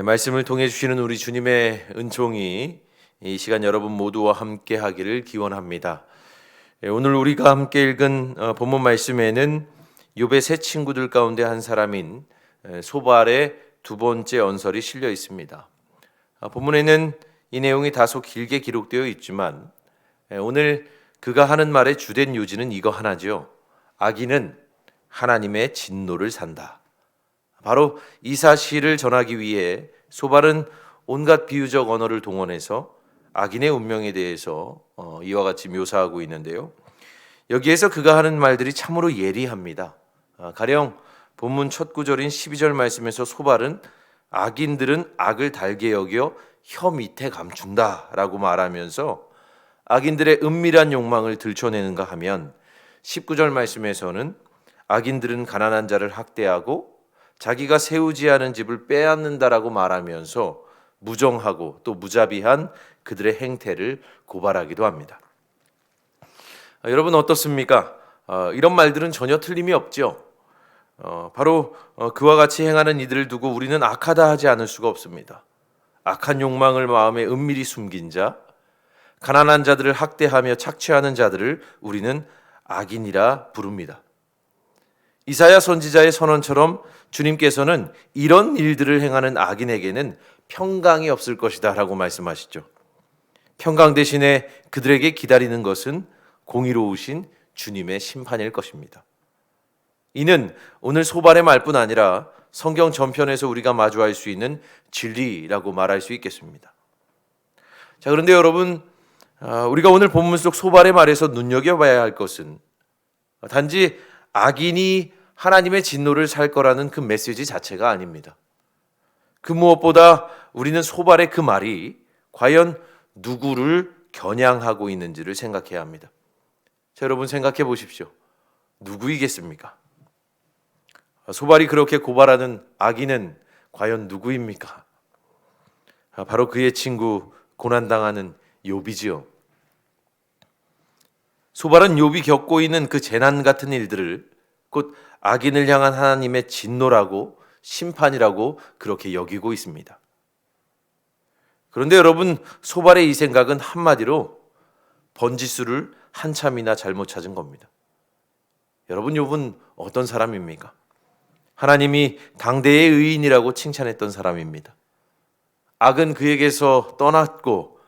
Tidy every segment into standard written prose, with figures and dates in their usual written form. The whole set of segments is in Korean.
말씀을 통해 주시는 우리 주님의 은총이 이 시간 여러분 모두와 함께 하기를 기원합니다. 오늘 우리가 함께 읽은 본문 말씀에는 욥의 세 친구들 가운데 한 사람인 소발의 두 번째 언설이 실려 있습니다. 본문에는 이 내용이 다소 길게 기록되어 있지만 오늘 그가 하는 말의 주된 요지는 이거 하나죠. 악인은 하나님의 진노를 산다. 바로 이 사실을 전하기 위해 소발은 온갖 비유적 언어를 동원해서 악인의 운명에 대해서 이와 같이 묘사하고 있는데요. 여기에서 그가 하는 말들이 참으로 예리합니다. 가령 본문 첫 구절인 12절 말씀에서 소발은 악인들은 악을 달게 여겨 혀 밑에 감춘다라고 말하면서 악인들의 은밀한 욕망을 들춰내는가 하면 19절 말씀에서는 악인들은 가난한 자를 학대하고 자기가 세우지 않은 집을 빼앗는다라고 말하면서 무정하고 또 무자비한 그들의 행태를 고발하기도 합니다. 여러분 어떻습니까? 이런 말들은 전혀 틀림이 없죠. 바로 그와 같이 행하는 이들을 두고 우리는 악하다 하지 않을 수가 없습니다. 악한 욕망을 마음에 은밀히 숨긴 자, 가난한 자들을 학대하며 착취하는 자들을 우리는 악인이라 부릅니다. 이사야 선지자의 선언처럼 주님께서는 이런 일들을 행하는 악인에게는 평강이 없을 것이다 라고 말씀하시죠. 평강 대신에 그들에게 기다리는 것은 공의로우신 주님의 심판일 것입니다. 이는 오늘 소발의 말뿐 아니라 성경 전편에서 우리가 마주할 수 있는 진리라고 말할 수 있겠습니다. 자, 그런데 여러분, 우리가 오늘 본문 속 소발의 말에서 눈여겨봐야 할 것은 단지 악인이 하나님의 진노를 살 거라는 그 메시지 자체가 아닙니다. 그 무엇보다 우리는 소발의 그 말이 과연 누구를 겨냥하고 있는지를 생각해야 합니다. 자, 여러분 생각해 보십시오. 누구이겠습니까? 소발이 그렇게 고발하는 악인은 과연 누구입니까? 바로 그의 친구 고난당하는 욥이지요. 소발은 욥이 겪고 있는 그 재난 같은 일들을 곧 악인을 향한 하나님의 진노라고 심판이라고 그렇게 여기고 있습니다. 그런데 여러분, 소발의 이 생각은 한마디로 번지수를 한참이나 잘못 찾은 겁니다. 여러분, 욥은 어떤 사람입니까? 하나님이 당대의 의인이라고 칭찬했던 사람입니다. 악은 그에게서 떠났고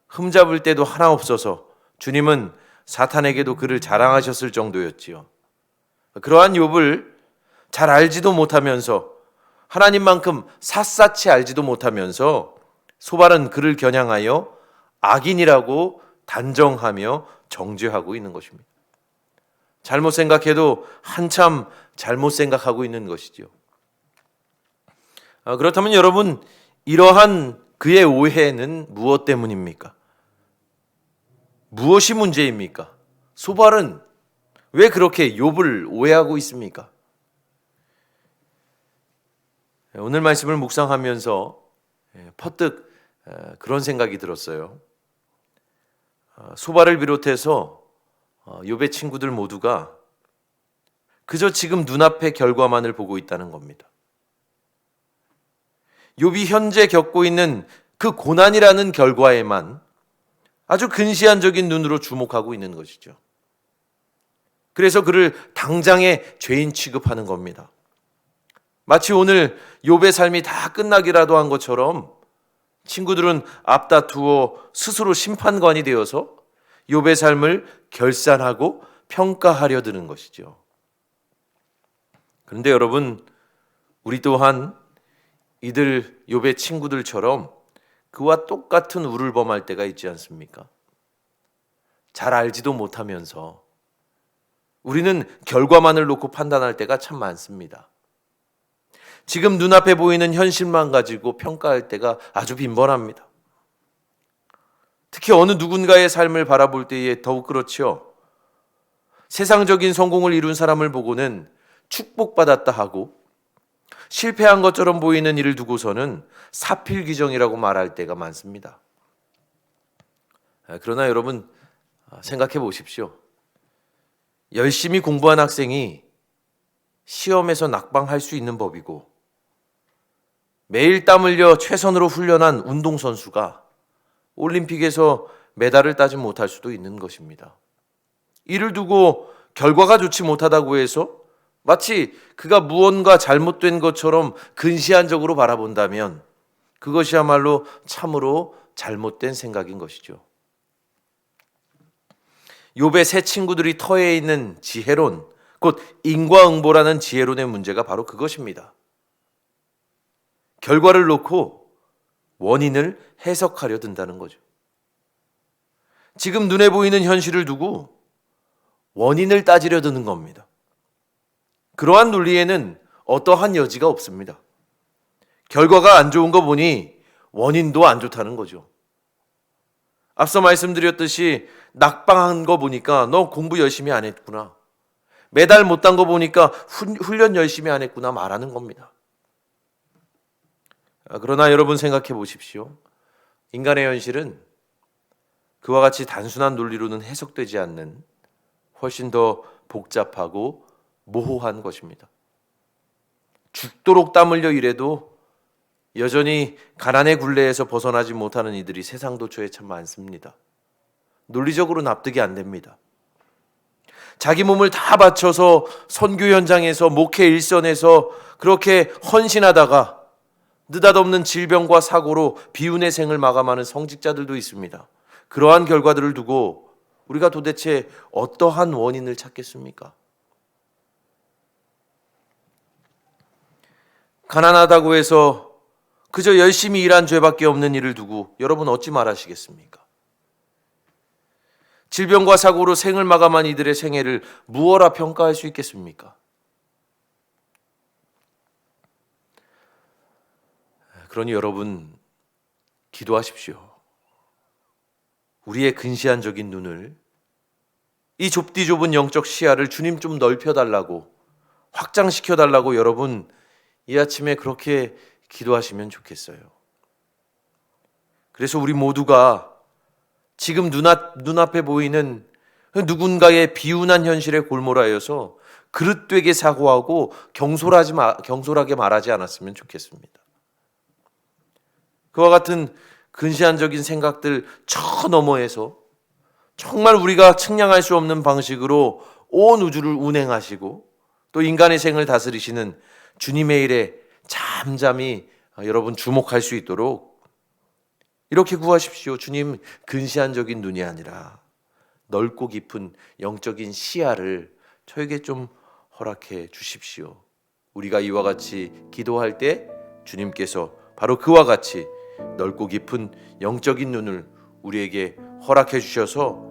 흠잡을 때도 하나 없어서 주님은 사탄에게도 그를 자랑하셨을 정도였지요. 그러한 욥을 잘 알지도 못하면서 하나님만큼 샅샅이 알지도 못하면서 소발은 그를 겨냥하여 악인이라고 단정하며 정죄하고 있는 것입니다. 잘못 생각해도 한참 잘못 생각하고 있는 것이지요. 그렇다면 여러분, 이러한 그의 오해는 무엇 때문입니까? 무엇이 문제입니까? 소발은 왜 그렇게 욥을 오해하고 있습니까? 오늘 말씀을 묵상하면서 퍼뜩 그런 생각이 들었어요. 소발을 비롯해서 욥의 친구들 모두가 그저 지금 눈앞의 결과만을 보고 있다는 겁니다. 욥이 현재 겪고 있는 그 고난이라는 결과에만 아주 근시안적인 눈으로 주목하고 있는 것이죠. 그래서 그를 당장의 죄인 취급하는 겁니다. 마치 오늘 욥의 삶이 다 끝나기라도 한 것처럼 친구들은 앞다투어 스스로 심판관이 되어서 욥의 삶을 결산하고 평가하려 드는 것이죠. 그런데 여러분, 우리 또한 이들 욥의 친구들처럼 그와 똑같은 우를 범할 때가 있지 않습니까? 잘 알지도 못하면서 우리는 결과만을 놓고 판단할 때가 참 많습니다. 지금 눈앞에 보이는 현실만 가지고 평가할 때가 아주 빈번합니다. 특히 어느 누군가의 삶을 바라볼 때에 더욱 그렇지요. 세상적인 성공을 이룬 사람을 보고는 축복받았다 하고 실패한 것처럼 보이는 일을 두고서는 사필귀정이라고 말할 때가 많습니다. 그러나 여러분 생각해 보십시오. 열심히 공부한 학생이 시험에서 낙방할 수 있는 법이고 매일 땀 흘려 최선으로 훈련한 운동선수가 올림픽에서 메달을 따지 못할 수도 있는 것입니다. 이를 두고 결과가 좋지 못하다고 해서 마치 그가 무언가 잘못된 것처럼 근시안적으로 바라본다면 그것이야말로 참으로 잘못된 생각인 것이죠. 욥의 세 친구들이 터에 있는 지혜론, 곧 인과응보라는 지혜론의 문제가 바로 그것입니다. 결과를 놓고 원인을 해석하려 든다는 거죠. 지금 눈에 보이는 현실을 두고 원인을 따지려 드는 겁니다. 그러한 논리에는 어떠한 여지가 없습니다. 결과가 안 좋은 거 보니 원인도 안 좋다는 거죠. 앞서 말씀드렸듯이 낙방한 거 보니까 너 공부 열심히 안 했구나. 메달 못 딴 거 보니까 훈련 열심히 안 했구나 말하는 겁니다. 그러나 여러분 생각해 보십시오. 인간의 현실은 그와 같이 단순한 논리로는 해석되지 않는 훨씬 더 복잡하고 모호한 것입니다. 죽도록 땀 흘려 일해도 여전히 가난의 굴레에서 벗어나지 못하는 이들이 세상 도처에 참 많습니다. 논리적으로 납득이 안 됩니다. 자기 몸을 다 바쳐서 선교 현장에서 목회 일선에서 그렇게 헌신하다가 느닷없는 질병과 사고로 비운의 생을 마감하는 성직자들도 있습니다. 그러한 결과들을 두고 우리가 도대체 어떠한 원인을 찾겠습니까? 가난하다고 해서 그저 열심히 일한 죄밖에 없는 일을 두고 여러분 어찌 말하시겠습니까? 질병과 사고로 생을 마감한 이들의 생애를 무엇라 평가할 수 있겠습니까? 그러니 여러분 기도하십시오. 우리의 근시안적인 눈을, 이 좁디 좁은 영적 시야를 주님 좀 넓혀달라고, 확장시켜달라고 여러분 이 아침에 그렇게 기도하시면 좋겠어요. 그래서 우리 모두가 지금 눈앞에 보이는 누군가의 비운한 현실에 골몰하여서 그릇되게 사고하고 경솔하게 말하지 않았으면 좋겠습니다. 그와 같은 근시안적인 생각들 저 너머에서 정말 우리가 측량할 수 없는 방식으로 온 우주를 운행하시고 또 인간의 생을 다스리시는 주님의 일에 잠잠히 여러분 주목할 수 있도록 이렇게 구하십시오. 주님, 근시안적인 눈이 아니라 넓고 깊은 영적인 시야를 저에게 좀 허락해 주십시오. 우리가 이와 같이 기도할 때 주님께서 바로 그와 같이 넓고 깊은 영적인 눈을 우리에게 허락해 주셔서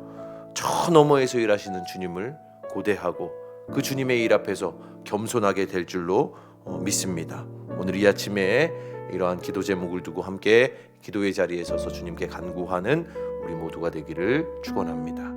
저 너머에서 일하시는 주님을 고대하고 그 주님의 일 앞에서 겸손하게 될 줄로 믿습니다. 오늘 이 아침에 이러한 기도 제목을 두고 함께 기도의 자리에 서서 주님께 간구하는 우리 모두가 되기를 축원합니다.